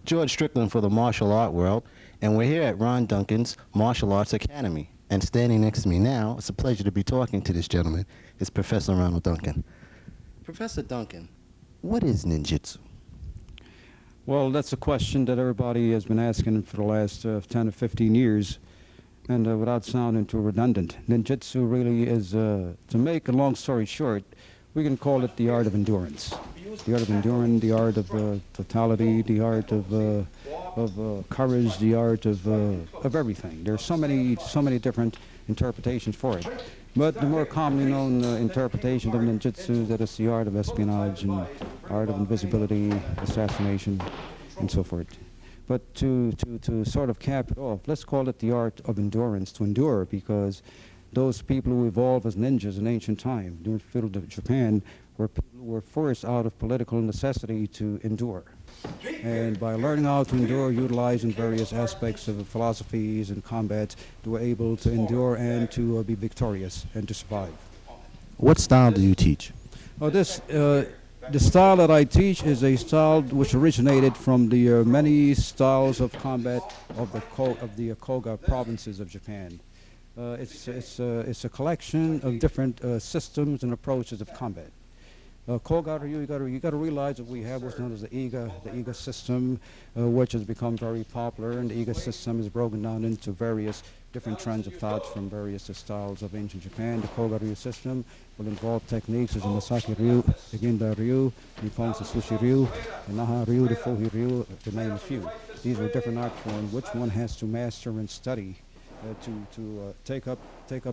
George Strickland for the Martial Art World, and we're here at Ron Duncan's Martial Arts Academy. And standing next to me now, it's a pleasure to be talking to this gentleman, is Professor Ronald Duncan. Professor Duncan, what is ninjutsu? Well, that's a question that everybody has been asking for the last 10 or 15 years. And without sounding too redundant, ninjutsu really is, to make a long story short, we can call it the art of endurance. The art of endurance, the art of totality, the art of courage, the art of everything. There's so many different interpretations for it. But the more commonly known interpretation of ninjutsu, that is the art of espionage and art of invisibility, assassination, and so forth. But to sort of cap it off, let's call it the art of endurance, to endure, because those people who evolved as ninjas in ancient time, during the field of Japan, were people who were forced out of political necessity to endure. And by learning how to endure, utilizing various aspects of philosophies and combat, they were able to endure and to be victorious and to survive. What style do you teach? The style that I teach is a style which originated from the many styles of combat of the Koga provinces of Japan. It's a collection of different systems and approaches of combat. Koga Ryu, you got to realize that we have what's known as the Iga system, which has become very popular, and the Iga system is broken down into various different trends of thoughts from various styles of ancient Japan. The Koga Ryu system will involve techniques as the Masaki Ryu, the Ginda Ryu, Nippon's the Sushi Ryu, the Naha Ryu, the Fuhi Ryu, to name a few. These are different art forms which one has to master and study to take up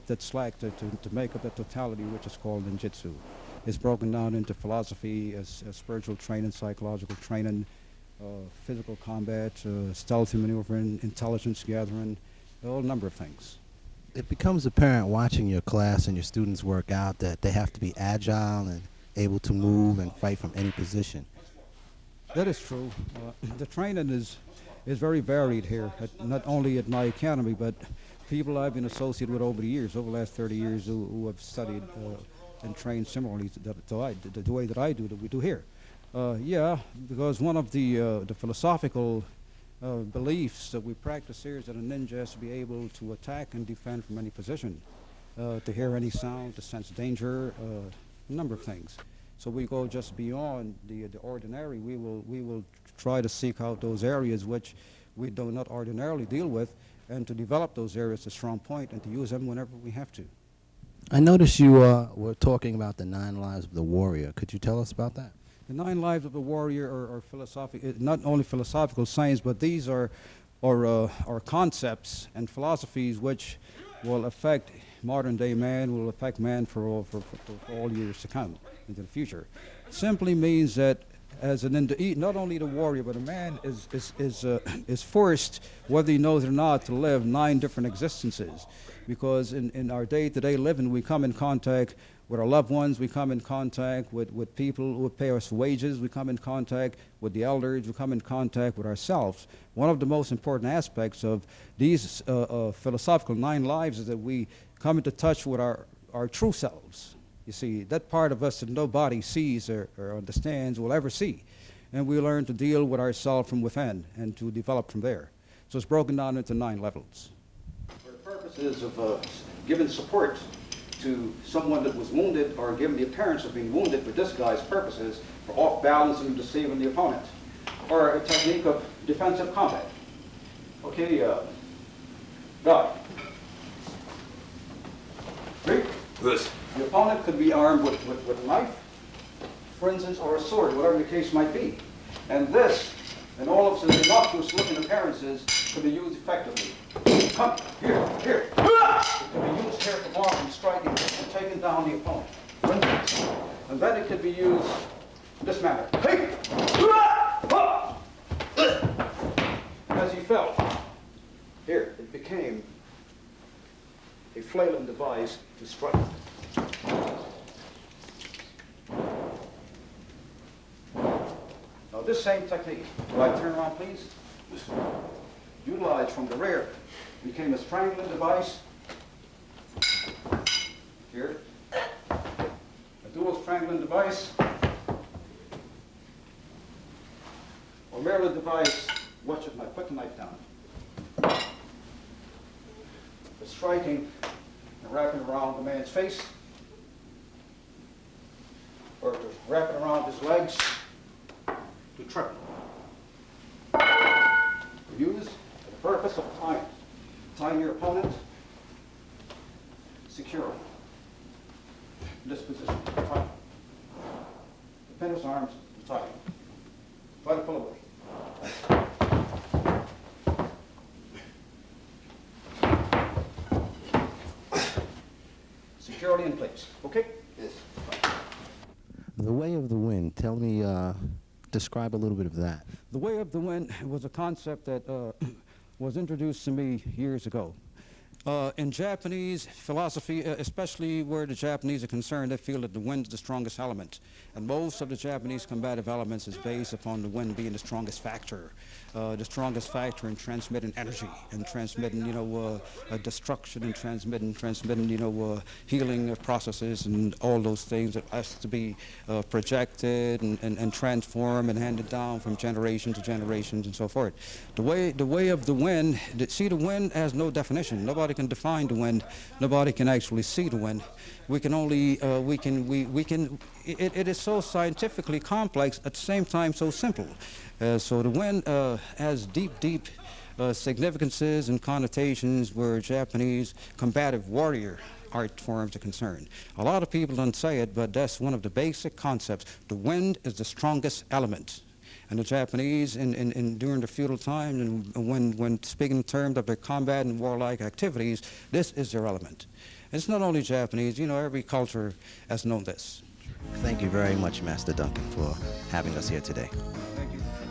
that slack, to make up that totality which is called ninjutsu. It's broken down into philosophy, as spiritual training, psychological training, physical combat, stealthy maneuvering, intelligence gathering, a whole number of things. It becomes apparent watching your class and your students work out that they have to be agile and able to move and fight from any position. That is true. The training is very varied here, not only at my academy, but people I've been associated with over the years, over the last 30 years, who have studied and trained similarly to the way that I do, that we do here. Yeah, because one of the philosophical beliefs that we practice here is that a ninja has to be able to attack and defend from any position, to hear any sound, to sense danger, a number of things. So we go just beyond the ordinary. We will try to seek out those areas which we do not ordinarily deal with, and to develop those areas to strong point and to use them whenever we have to. I noticed you were talking about the 9 lives of the warrior. Could you tell us about that? The 9 lives of the warrior are not only philosophical science, but these are concepts and philosophies which will affect modern day man, will affect man for all years to come into the future. Simply means that as not only the warrior, but a man is forced, whether he knows it or not, to live 9 different existences. Because in our day-to-day living, we come in contact with our loved ones, we come in contact with people who pay us wages, we come in contact with the elders, we come in contact with ourselves. One of the most important aspects of these philosophical 9 lives is that we come into touch with our true selves. You see, that part of us that nobody sees or understands will ever see. And we learn to deal with ourselves from within and to develop from there. So it's broken down into 9 levels. For the purposes of giving support to someone that was wounded or given the appearance of being wounded for disguised purposes, for off-balancing and deceiving the opponent, or a technique of defensive combat. Okay, guy. Ready? Good. The opponent could be armed with a knife, for instance, or a sword, whatever the case might be. And this, and all of its innocuous looking appearances, could be used effectively. Come, here. It could be used here for blocking, striking, and taking down the opponent. For instance. And then it could be used in this manner. As he fell, here, it became a flailing device to strike. Now this same technique, do I turn around please? Utilized from the rear, became a strangling device. Here, a dual strangling device, or merely a device watch it, put the knife down. The striking and wrapping around the man's face, or to wrap it around his legs to trip him. Used for the purpose of tying your opponent securely. In this position, tie him. Pin his arms and tie him. Try to pull away. Securely in place. Okay? Yes. The way of the wind, tell me, describe a little bit of that. The way of the wind was a concept that was introduced to me years ago. In Japanese philosophy, especially where the Japanese are concerned, they feel that the wind is the strongest element. And most of the Japanese combative elements is based upon the wind being the strongest factor in transmitting energy and transmitting, destruction and transmitting, healing processes and all those things that has to be projected and transformed and handed down from generation to generations and so forth. The way of the wind, see, the wind has no definition. Nobody can define the wind. Nobody can actually see the wind. We can only, it is so scientifically complex, at the same time so simple. So the wind has deep significances and connotations where Japanese combative warrior art forms are concerned. A lot of people don't say it, but that's one of the basic concepts. The wind is the strongest element. And the Japanese, during the feudal time, and when speaking in terms of their combat and warlike activities, this is their element. It's not only Japanese, every culture has known this. Thank you very much, Master Duncan, for having us here today. Thank you.